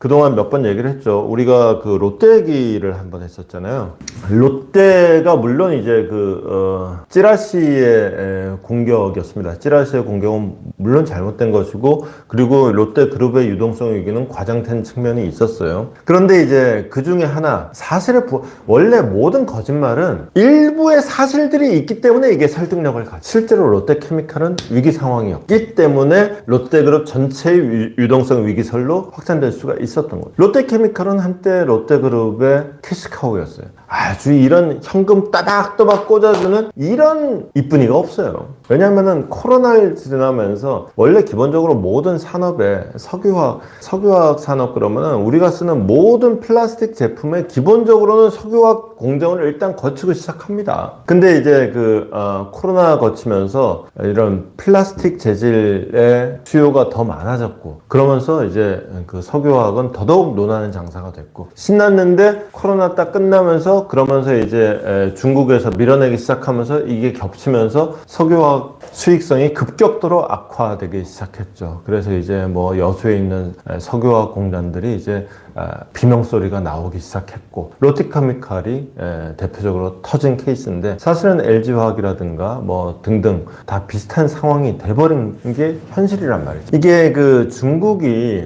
그동안 몇 번 얘기를 했죠. 우리가 그 롯데 얘기를 한번 했었잖아요. 롯데가 물론 이제 찌라시의 공격이었습니다. 찌라시의 공격은 물론 잘못된 것이고, 그리고 롯데 그룹의 유동성 위기는 과장된 측면이 있었어요. 그런데 이제 그 중에 하나, 원래 모든 거짓말은 일부의 사실들이 있기 때문에 이게 설득력을 가져. 실제로 롯데케미칼은 위기 상황이었기 때문에 롯데그룹 전체의 유동성 위기설로 확산될 수가 있었던 거예요. 롯데케미칼은 한때 롯데그룹의 캐시카우였어요. 아주 이런 현금 따박따박 꽂아주는 이런 이쁜이가 없어요. 왜냐면은 코로나를 지나면서 원래 기본적으로 모든 산업에 석유화학 산업 그러면은 우리가 쓰는 모든 플라스틱 제품에 기본적으로는 석유화학 공정을 일단 거치고 시작합니다. 근데 이제 코로나 거치면서 이런 플라스틱 재질의 수요가 더 많아졌고, 그러면서 이제 그 석유화학은 더더욱 논하는 장사가 됐고, 신났는데 코로나 딱 끝나면서 그러면서 이제 중국에서 밀어내기 시작하면서 이게 겹치면서 석유화학 수익성이 급격도로 악화되기 시작했죠. 그래서 이제 뭐 여수에 있는 석유화학 공장들이 이제 비명소리가 나오기 시작했고, 롯데케미칼이 대표적으로 터진 케이스인데, 사실은 LG화학이라든가 뭐 등등 다 비슷한 상황이 돼버린 게 현실이란 말이죠. 이게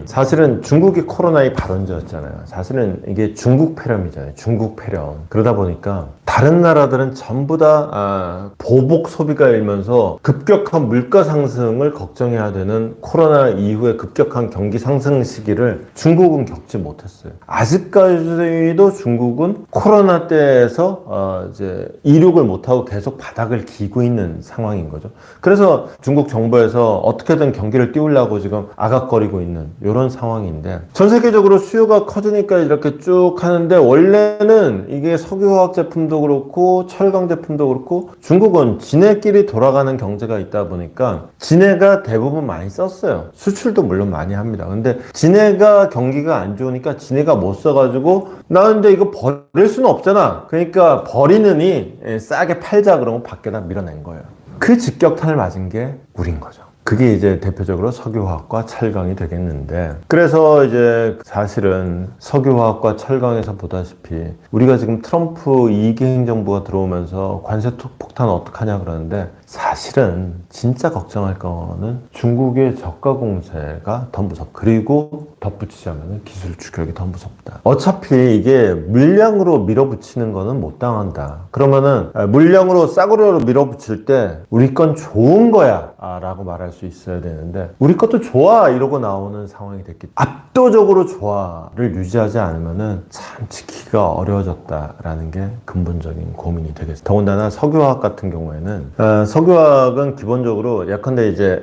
사실은 중국이 코로나의 발원자였잖아요. 사실은 이게 중국 폐렴이잖아요. 중국 폐렴. 그러다 보니까 다른 나라들은 전부 다 보복 소비가 일면서 급격한 물가 상승을 걱정해야 되는 코로나 이후의 급격한 경기 상승 시기를 중국은 겪지 못했어요. 아직까지도 중국은 코로나 때에서 이제 이륙을 못하고 계속 바닥을 기고 있는 상황인 거죠. 그래서 중국 정부에서 어떻게든 경기를 띄우려고 지금 아각거리고 있는 이런 상황인데, 전 세계적으로 수요가 커지니까 이렇게 쭉 하는데, 원래는 이게 석유화학 제품도 그렇고 철강 제품도 그렇고 중국은 지네끼리 돌아가는 경제가 있다 보니까 지네가 대부분 많이 썼어요. 수출도 물론 많이 합니다. 근데 지네가 경기가 안 좋으니까 지네가 못 써가지고, 나 근데 이거 버릴 수는 없잖아. 그러니까 버리느니 싸게 팔자 그러고 밖에다 밀어낸 거예요. 그 직격탄을 맞은 게 우린 거죠. 그게 이제 대표적으로 석유화학과 철강이 되겠는데, 그래서 이제 사실은 석유화학과 철강에서 보다시피 우리가 지금 트럼프 2기 행정부가 들어오면서 관세 폭탄 어떡하냐 그러는데, 사실은 진짜 걱정할 거는 중국의 저가 공세가 더 무섭고, 그리고 덧붙이자면 기술 추격이 더 무섭다. 어차피 이게 물량으로 밀어붙이는 거는 못 당한다. 그러면은 물량으로 싸구려로 밀어붙일 때 우리 건 좋은 거야 라고 말할 수 있어야 되는데, 우리 것도 좋아 이러고 나오는 상황이 됐기 때문에 압도적으로 좋아를 유지하지 않으면은 참 지키기가 어려워졌다라는 게 근본적인 고민이 되겠습니다. 더군다나 석유화학 같은 경우에는 석유화학은 기본적으로 예컨대 이제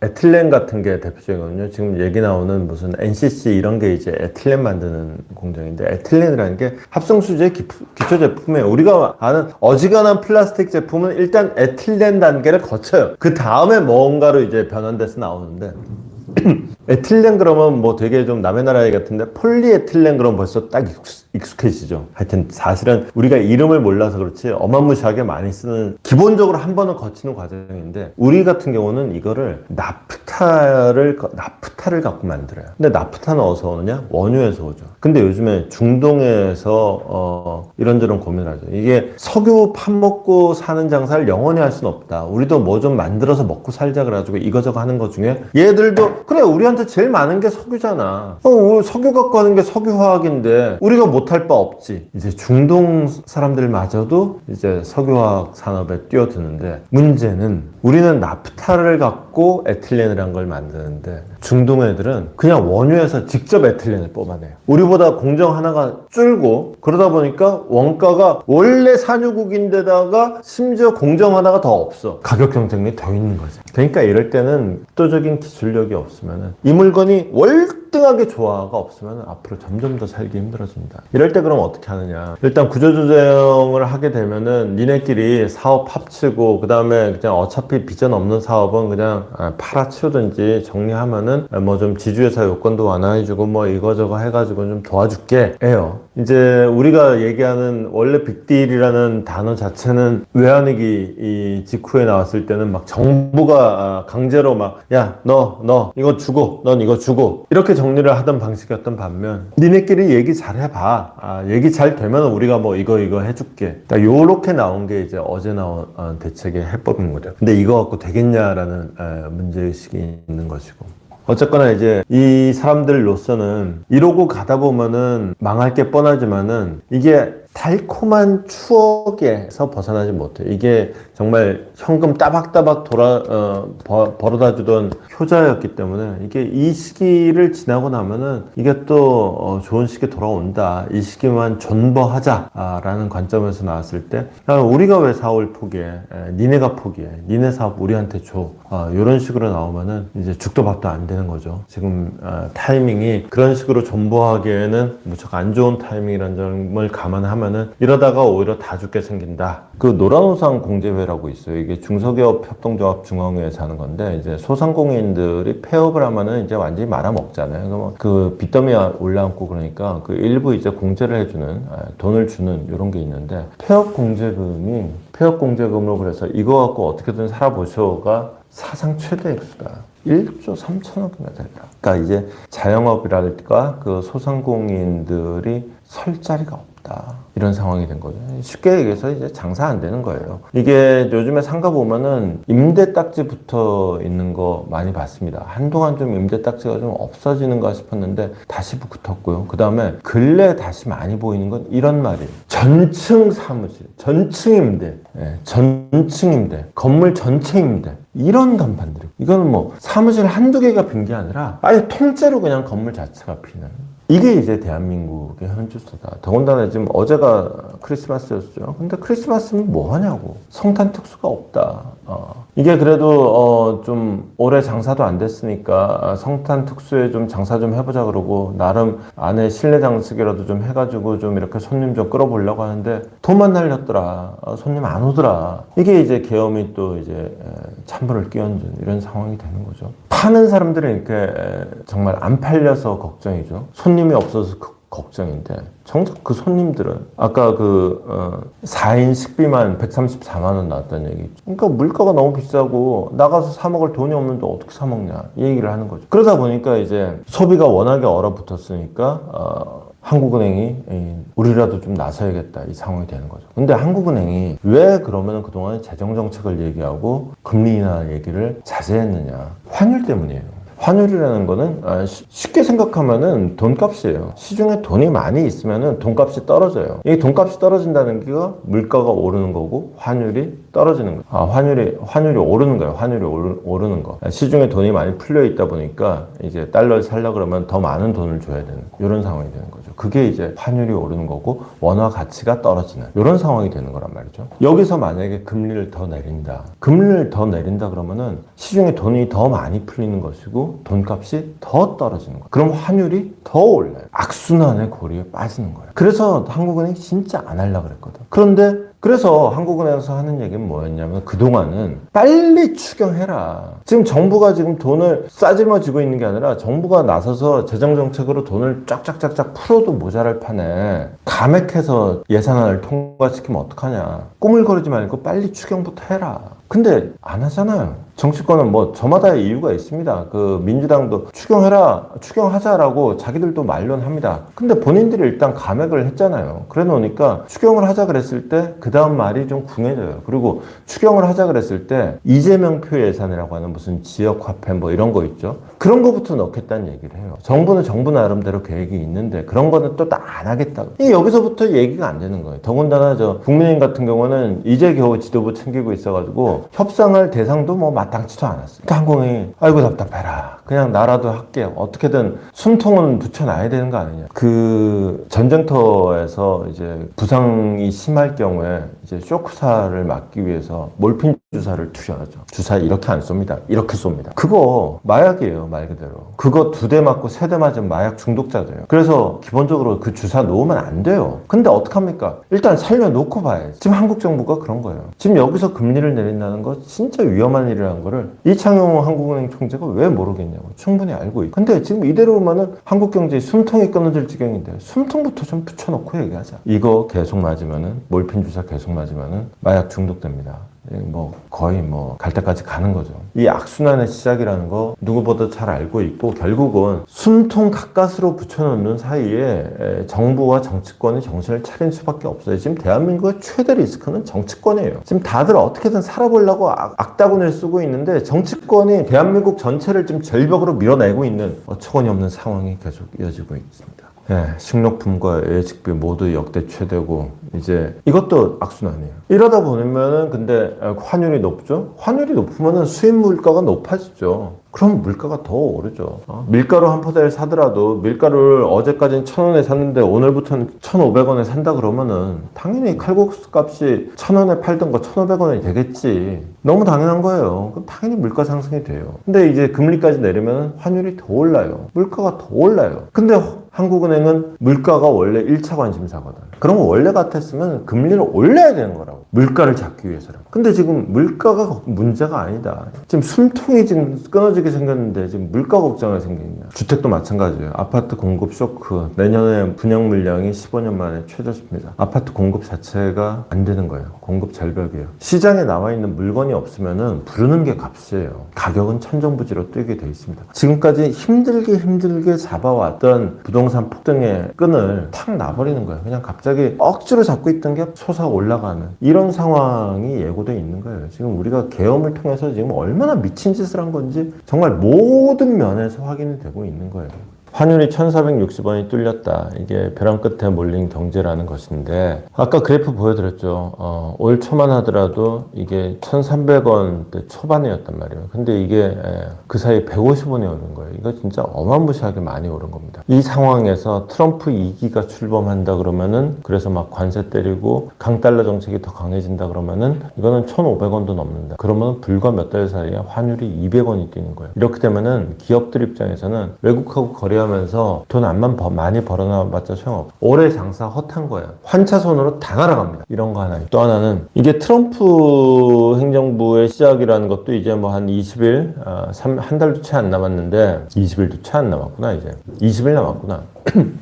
에틸렌 같은 게 대표적이거든요. 지금 얘기 나오는 무슨 NCC 이런 게 이제 에틸렌 만드는 공장인데, 에틸렌이라는 게 합성수지의 기초 제품이에요. 우리가 아는 어지간한 플라스틱 제품은 일단 에틸렌 단계를 거쳐요. 그 다음에 뭔가로 이제 변환돼서 나오는데, 에틸렌 그러면 뭐 되게 좀 남의 나라 얘기 같은데, 폴리에틸렌 그러면 벌써 딱 익숙해지죠. 하여튼 사실은 우리가 이름을 몰라서 그렇지 어마무시하게 많이 쓰는, 기본적으로 한 번은 거치는 과정인데, 우리 같은 경우는 이거를 나프타를 갖고 만들어요. 근데 나프타는 어디서 오느냐? 원유에서 오죠. 근데 요즘에 중동에서 이런저런 고민을 하죠. 이게 석유 파먹고 사는 장사를 영원히 할 수는 없다. 우리도 뭐 좀 만들어서 먹고 살자 그래가지고 이거저거 하는 것 중에 얘들도 그래, 우리한테 제일 많은 게 석유잖아. 석유 갖고 하는 게 석유화학인데 우리가 못할 바 없지. 이제 중동 사람들마저도 이제 석유화학 산업에 뛰어드는데, 문제는 우리는 나프타를 갖고 에틸렌이라는 걸 만드는데, 중동 애들은 그냥 원유에서 직접 에틸렌을 뽑아내요. 우리보다 공정 하나가 줄고, 그러다 보니까 원가가 원래 산유국인데다가 심지어 공정 하나가 더 없어. 가격 경쟁력이 더 있는 거죠. 그러니까 이럴 때는 압도적인 기술력이 없으면은, 이 물건이 월등하게 조화가 없으면 앞으로 점점 더 살기 힘들어집니다. 이럴 때 그럼 어떻게 하느냐? 일단 구조조정을 하게 되면은 니네끼리 사업 합치고, 그 다음에 그냥 어차피 비전 없는 사업은 그냥 팔아치우든지 정리하면은 뭐 좀 지주회사 요건도 완화해주고 뭐 이거저거 해가지고 좀 도와줄게 해요. 이제 우리가 얘기하는 원래 빅딜이라는 단어 자체는 외환위기 이 직후에 나왔을 때는 막 정부가 강제로 막, 야, 너 이거 주고 넌 이거 주고 이렇게 정리를 하던 방식이었던 반면 니네끼리 얘기 잘 해봐. 얘기 잘 되면 우리가 뭐 이거 해줄게. 그러니까 요렇게 나온 게 이제 어제 나온 대책의 해법인 거죠. 근데 이거 갖고 되겠냐라는 문제의식이 있는 것이고. 어쨌거나 이제 이 사람들로서는 이러고 가다 보면은 망할 게 뻔하지만은 이게 달콤한 추억에서 벗어나지 못해. 이게 정말 현금 따박따박 벌어다 주던 효자였기 때문에 이게 이 시기를 지나고 나면은 이게 또 좋은 시기 돌아온다. 이 시기만 존버하자라는 관점에서 나왔을 때 우리가 왜 사업을 포기해? 니네가 포기해. 니네 사업 우리한테 줘. 이런 식으로 나오면은 이제 죽도 밥도 안 되는 거죠. 지금 타이밍이 그런 식으로 존버하기에는 무척 안 좋은 타이밍이라는 점을 감안하면은 이러다가 오히려 다 죽게 생긴다. 그 노란우산 공제회라고 있어요. 이게 중소기업 협동조합 중앙회에서 하는 건데 이제 소상공인들이 폐업을 하면은 이제 완전히 말아먹잖아요. 그 빚더미 올라앉고 그러니까 그 일부 이제 공제를 해주는 돈을 주는 이런 게 있는데 폐업 공제금으로 그래서 이거 갖고 어떻게든 살아보쇼가 사상 최대 액수다. 1조 3천억이나 된다. 그러니까 이제 자영업이랄까 그 소상공인들이 설 자리가 없다. 이런 상황이 된 거죠. 쉽게 얘기해서 이제 장사 안 되는 거예요. 이게 요즘에 상가 보면은 임대 딱지 붙어 있는 거 많이 봤습니다. 한동안 좀 임대 딱지가 좀 없어지는가 싶었는데 다시 붙었고요. 그 다음에 근래 다시 많이 보이는 건 이런 말이에요. 전층 사무실, 전층 임대, 전층 임대, 건물 전체 임대. 이런 간판들이. 이거는 뭐 사무실 한두 개가 빈 게 아니라 아예 통째로 그냥 건물 자체가 비는. 이게 이제 대한민국의 현주소다. 더군다나 지금 어제가 크리스마스였죠. 근데 크리스마스는 뭐 하냐고. 성탄 특수가 없다. 이게 그래도 좀 올해 장사도 안 됐으니까 성탄 특수에 좀 장사 좀 해보자 그러고 나름 안에 실내 장식이라도 좀 해가지고 좀 이렇게 손님 좀 끌어보려고 하는데 돈만 날렸더라. 손님 안 오더라. 이게 이제 계엄이 또 이제 찬물을 끼얹은 이런 상황이 되는 거죠. 파는 사람들은 이렇게 정말 안 팔려서 걱정이죠. 손님이 없어서 걱정인데 정작 그 손님들은 아까 4인 식비만 134만 원 나왔다는 얘기. 그러니까 물가가 너무 비싸고 나가서 사 먹을 돈이 없는데 어떻게 사 먹냐 이 얘기를 하는 거죠. 그러다 보니까 이제 소비가 워낙에 얼어붙었으니까 한국은행이 우리라도 좀 나서야겠다 이 상황이 되는 거죠. 근데 한국은행이 왜 그러면 그동안 재정정책을 얘기하고 금리 인하 얘기를 자제했느냐. 환율 때문이에요. 환율이라는 거는 쉽게 생각하면은 돈값이에요. 시중에 돈이 많이 있으면은 돈값이 떨어져요. 이 돈값이 떨어진다는 게 물가가 오르는 거고 환율이 떨어지는 거예요. 환율이 오르는 거예요. 환율이 오르는 거. 시중에 돈이 많이 풀려 있다 보니까 이제 달러를 살려 그러면 더 많은 돈을 줘야 되는 이런 상황이 되는 거죠. 그게 이제 환율이 오르는 거고 원화 가치가 떨어지는 이런 상황이 되는 거란 말이죠. 여기서 만약에 금리를 더 내린다 그러면은 시중에 돈이 더 많이 풀리는 것이고 돈값이 더 떨어지는 거예요. 그럼 환율이 더 올라요. 악순환의 고리에 빠지는 거예요. 그래서 한국은행이 진짜 안 하려고 그랬거든. 그래서 한국은행에서 하는 얘기는 뭐였냐면 그동안은 빨리 추경해라. 지금 정부가 지금 돈을 싸질머지고 있는 게 아니라 정부가 나서서 재정정책으로 돈을 쫙쫙쫙쫙 풀어도 모자랄 판에 감액해서 예산안을 통과시키면 어떡하냐. 꾸물거리지 말고 빨리 추경부터 해라. 근데 안 하잖아요. 정치권은 뭐 저마다의 이유가 있습니다. 그 민주당도 추경하자라고 자기들도 말론합니다. 근데 본인들이 일단 감액을 했잖아요. 그래 놓으니까 추경을 하자 그랬을 때 그 다음 말이 좀 궁해져요. 그리고 추경을 하자 그랬을 때 이재명표 예산이라고 하는 무슨 지역화폐 뭐 이런 거 있죠. 그런 거부터 넣겠다는 얘기를 해요. 정부는 정부 나름대로 계획이 있는데 그런 거는 또 안 하겠다고. 여기서부터 얘기가 안 되는 거예요. 더군다나 국민의힘 같은 경우는 이제 겨우 지도부 챙기고 있어가지고 협상할 대상도 뭐 마땅치도 않았어요. 그러니까 한국이 아이고 답답해라. 그냥 나라도 할게요. 어떻게든 숨통은 붙여놔야 되는 거 아니냐. 그 전쟁터에서 이제 부상이 심할 경우에 이제 쇼크사를 막기 위해서 몰핀 주사를 투여하죠. 주사 이렇게 안 쏩니다. 이렇게 쏩니다. 그거 마약이에요, 말 그대로. 그거 2대 맞고 3대 맞으면 마약 중독자돼요. 그래서 기본적으로 그 주사 놓으면 안 돼요. 근데 어떡합니까? 일단 살려놓고 봐야지. 지금 한국 정부가 그런 거예요. 지금 여기서 금리를 내린다는 거 진짜 위험한 일이라는 거를 이창용 한국은행 총재가 왜 모르겠냐고. 충분히 알고 있고. 근데 지금 이대로 오면은 한국 경제에 숨통이 끊어질 지경인데 숨통부터 좀 붙여놓고 얘기하자. 이거 계속 맞으면은 몰핀 주사 계속 맞으면은 마약 중독됩니다. 뭐 거의 뭐 갈 때까지 가는 거죠. 이 악순환의 시작이라는 거 누구보다 잘 알고 있고, 결국은 숨통 가까스로 붙여놓는 사이에 정부와 정치권이 정신을 차린 수밖에 없어요. 지금 대한민국의 최대 리스크는 정치권이에요. 지금 다들 어떻게든 살아보려고 악다군을 쓰고 있는데, 정치권이 대한민국 전체를 지금 절벽으로 밀어내고 있는 어처구니 없는 상황이 계속 이어지고 있습니다. 식료품과 외식비 모두 역대 최대고, 이제 이것도 악순환이에요. 이러다 보면은 근데 환율이 높죠? 환율이 높으면은 수입 물가가 높아지죠. 그럼 물가가 더 오르죠. 밀가루 한 포대를 사더라도 밀가루를 어제까지는 1,000원에 샀는데 오늘부터는 1,500원에 산다 그러면은 당연히 칼국수 값이 1,000원에 팔던 거 1,500원이 되겠지. 너무 당연한 거예요. 그럼 당연히 물가 상승이 돼요. 근데 이제 금리까지 내리면 환율이 더 올라요. 물가가 더 올라요. 근데 한국은행은 물가가 원래 1차 관심사거든. 그런 거 원래 같았으면 금리를 올려야 되는 거라고. 물가를 잡기 위해서라고. 근데 지금 물가가 문제가 아니다. 지금 숨통이 지금 끊어지게 생겼는데 지금 물가 걱정이 생기냐. 주택도 마찬가지예요. 아파트 공급 쇼크. 내년에 분양 물량이 15년 만에 최저치입니다. 아파트 공급 자체가 안 되는 거예요. 공급 절벽이에요. 시장에 나와 있는 물건이 없으면은 부르는 게 값이에요. 가격은 천정부지로 뛰게 돼 있습니다. 지금까지 힘들게 잡아왔던 부동산 폭등의 끈을 탁 놔버리는 거예요. 그냥 갑자기 억지로 잡고 있던 게 솟아 올라가는 이런 상황이 예고되어 있는 거예요. 지금 우리가 계엄을 통해서 지금 얼마나 미친 짓을 한 건지 정말 모든 면에서 확인이 되고 있는 거예요. 환율이 1,460원이 뚫렸다. 이게 벼랑 끝에 몰린 경제라는 것인데, 아까 그래프 보여드렸죠. 올 초만 하더라도 이게 1,300원대 초반이었단 말이에요. 근데 이게 그 사이 150원이 오른 거예요. 이거 진짜 어마무시하게 많이 오른 겁니다. 이 상황에서 트럼프 2기가 출범한다 그러면은, 그래서 막 관세 때리고 강달러 정책이 더 강해진다 그러면은 이거는 1,500원도 넘는다. 그러면 불과 몇 달 사이에 환율이 200원이 뛰는 거예요. 이렇게 되면은 기업들 입장에서는 외국하고 거래하면서 돈 안만 많이 벌어놔봤자 소용없어. 올해 장사 헛한 거야. 환차손으로 다 날아갑니다. 이런 거 하나. 또 하나는 이게 트럼프 행정부의 시작이라는 것도 이제 뭐 한 20일, 한 달도 채 안 남았는데, 20일도 채 안 남았구나. 이제 20일 남았구나.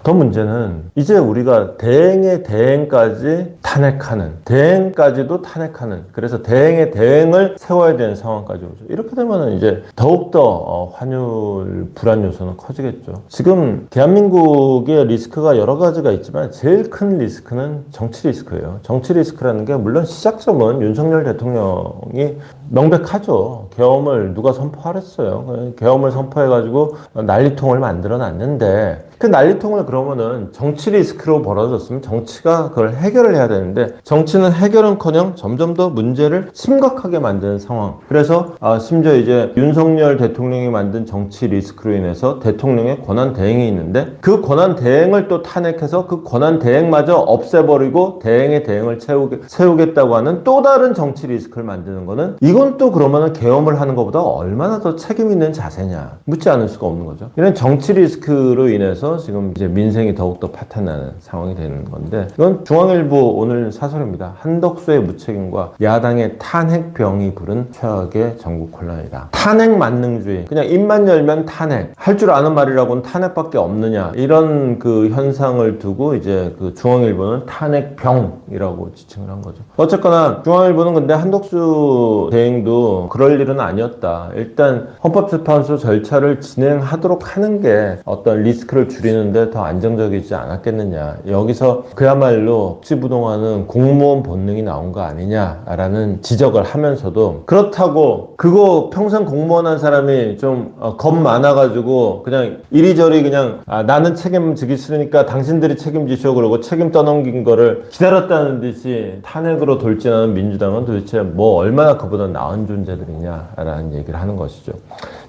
더 문제는 이제 우리가 대행의 대행까지 탄핵하는, 대행까지도 탄핵하는, 그래서 대행의 대행을 세워야 되는 상황까지 오죠. 이렇게 되면 이제 더욱더 환율 불안 요소는 커지겠죠. 지금 대한민국의 리스크가 여러 가지가 있지만 제일 큰 리스크는 정치 리스크예요. 정치 리스크라는 게 물론 시작점은 윤석열 대통령이 명백하죠. 계엄을 누가 선포하랬어요. 계엄을 선포해가지고 난리통을 만들어 놨는데, 그 난리통을 그러면은 정치 리스크로 벌어졌으면 정치가 그걸 해결을 해야 되는데, 정치는 해결은커녕 점점 더 문제를 심각하게 만드는 상황. 그래서 심지어 이제 윤석열 대통령이 만든 정치 리스크로 인해서 대통령의 권한 대행이 있는데, 그 권한 대행을 또 탄핵해서 그 권한 대행마저 없애버리고 대행의 대행을 세우겠다고 하는 또 다른 정치 리스크를 만드는 거는, 이건 또 그러면은 계엄을 하는 것보다 얼마나 더 책임 있는 자세냐 묻지 않을 수가 없는 거죠. 이런 정치 리스크로 인해서 지금 이제 민생이 더욱더 파탄나는 상황이 되는 건데, 이건 중앙일보 오늘 사설입니다. 한덕수의 무책임과 야당의 탄핵병이 부른 최악의 전국 혼란이다. 탄핵 만능주의, 그냥 입만 열면 탄핵, 할 줄 아는 말이라고는 탄핵밖에 없느냐, 이런 그 현상을 두고 이제 그 중앙일보는 탄핵병이라고 지칭을 한 거죠. 어쨌거나 중앙일보는 근데 한덕수 대행도 그럴 일은 아니었다. 일단 헌법재판소 절차를 진행하도록 하는 게 어떤 리스크를 줄이는데 더 안정적이지 않았겠느냐. 여기서 그야말로 억지부동하는 공무원 본능이 나온 거 아니냐라는 지적을 하면서도, 그렇다고 그거 평생 공무원 한 사람이 좀 겁 많아가지고 그냥 이리저리 그냥 나는 책임지기 싫으니까 당신들이 책임지시오 그러고 책임 떠넘긴 거를 기다렸다는 듯이 탄핵으로 돌진하는 민주당은 도대체 뭐 얼마나 그보다 나은 존재들이냐라는 얘기를 하는 것이죠.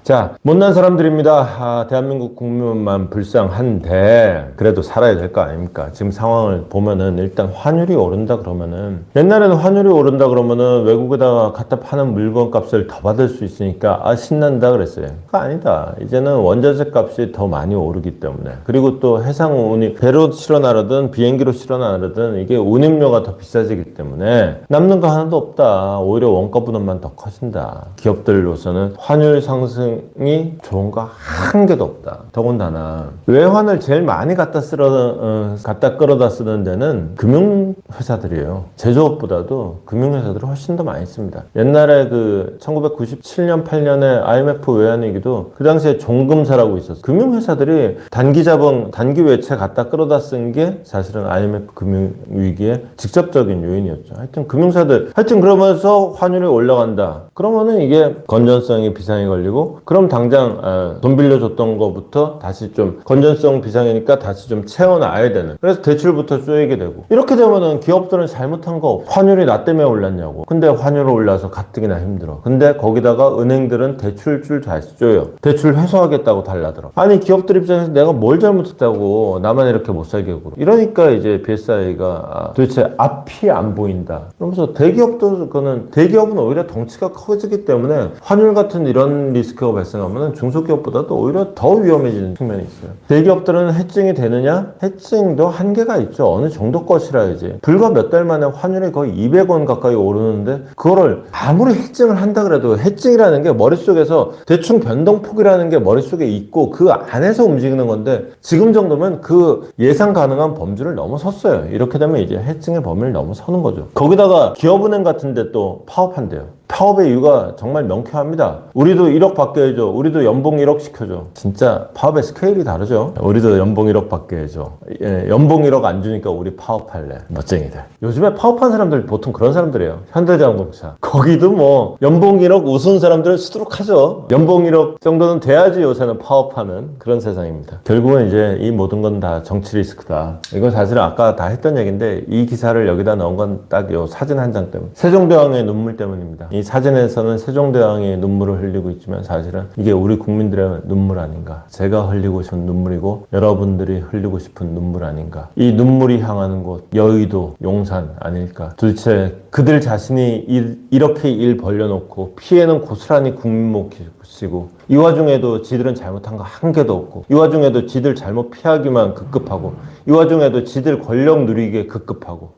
자, 못난 사람들입니다. 대한민국 국민만 불쌍한데 그래도 살아야 될 거 아닙니까? 지금 상황을 보면은 일단 환율이 오른다 그러면은, 옛날에는 환율이 오른다 그러면은 외국에다가 갖다 파는 물건 값을 더 받을 수 있으니까 신난다 그랬어요. 그거 아니다. 이제는 원자재 값이 더 많이 오르기 때문에, 그리고 또 해상운임, 배로 실어 나르든 비행기로 실어 나르든 이게 운임료가 더 비싸지기 때문에 남는 거 하나도 없다. 오히려 원가 부담만 문제만 더 커진다. 기업들로서는 환율 상승이 좋은 거 한 개도 없다. 더군다나 외환을 제일 많이 갖다 끌어다 쓰는 데는 금융회사들이에요. 제조업보다도 금융회사들이 훨씬 더 많이 씁니다. 옛날에 그 1997년 8년에 IMF 외환위기도 그 당시에 종금사라고 있었어요. 금융회사들이 단기 외채 갖다 끌어다 쓴 게 사실은 IMF 금융위기의 직접적인 요인이었죠. 하여튼 금융사들 그러면서 환율이 올라간다. 그러면은 이게 건전성이 비상이 걸리고, 그럼 당장 돈 빌려줬던 거부터 다시 좀 건전성 비상이니까 다시 좀 채워놔야 되는, 그래서 대출부터 쪼이게 되고, 이렇게 되면은 기업들은 잘못한 거 없어. 환율이 나 때문에 올랐냐고. 근데 환율이 올라서 가뜩이나 힘들어. 근데 거기다가 은행들은 대출줄 다시 쪼여. 대출 회수하겠다고 달라들어. 아니 기업들 입장에서 내가 뭘 잘못했다고 나만 이렇게 못 살게 굴어. 이러니까 이제 BSI가 도대체 앞이 안 보인다. 그러면서 대기업은 오히려 덩치가 커지기 때문에 환율 같은 이런 리스크가 발생하면 중소기업보다도 오히려 더 위험해지는 측면이 있어요. 대기업들은 해칭이 되느냐? 해칭도 한계가 있죠. 어느 정도 것이라야지. 불과 몇 달 만에 환율이 거의 200원 가까이 오르는데 그거를 아무리 해칭을 한다 그래도, 해칭이라는 게 머릿속에서 대충 변동폭이라는 게 머릿속에 있고 그 안에서 움직이는 건데, 지금 정도면 그 예상 가능한 범주를 넘어섰어요. 이렇게 되면 이제 해칭의 범위를 넘어서는 거죠. 거기다가 기업은행 같은데 또 파업한대요. 파업의 이유가 정말 명쾌합니다. 우리도 1억 받게 해줘. 우리도 연봉 1억 시켜줘. 진짜 파업의 스케일이 다르죠. 우리도 연봉 1억 받게 해줘. 연봉 1억 안 주니까 우리 파업할래. 멋쟁이들. 요즘에 파업한 사람들 보통 그런 사람들이에요. 현대자동차. 거기도 뭐 연봉 1억 우스운 사람들은 수두룩하죠. 연봉 1억 정도는 돼야지 요새는 파업하는 그런 세상입니다. 결국은 이제 이 모든 건 다 정치 리스크다. 이건 사실은 아까 다 했던 얘기인데, 이 기사를 여기다 넣은 건 딱 요 사진 한 장 때문에, 세종대왕의 눈물 때문입니다. 이 사진에서는 세종대왕이 눈물을 흘리고 있지만 사실은 이게 우리 국민들의 눈물 아닌가. 제가 흘리고 싶은 눈물이고 여러분들이 흘리고 싶은 눈물 아닌가. 이 눈물이 향하는 곳, 여의도, 용산 아닐까. 도대체 그들 자신이 이렇게 일 벌려놓고 피해는 고스란히 국민 몫이고, 이 와중에도 지들은 잘못한 거 한 개도 없고, 이 와중에도 지들 잘못 피하기만 급급하고, 이 와중에도 지들 권력 누리기에 급급하고,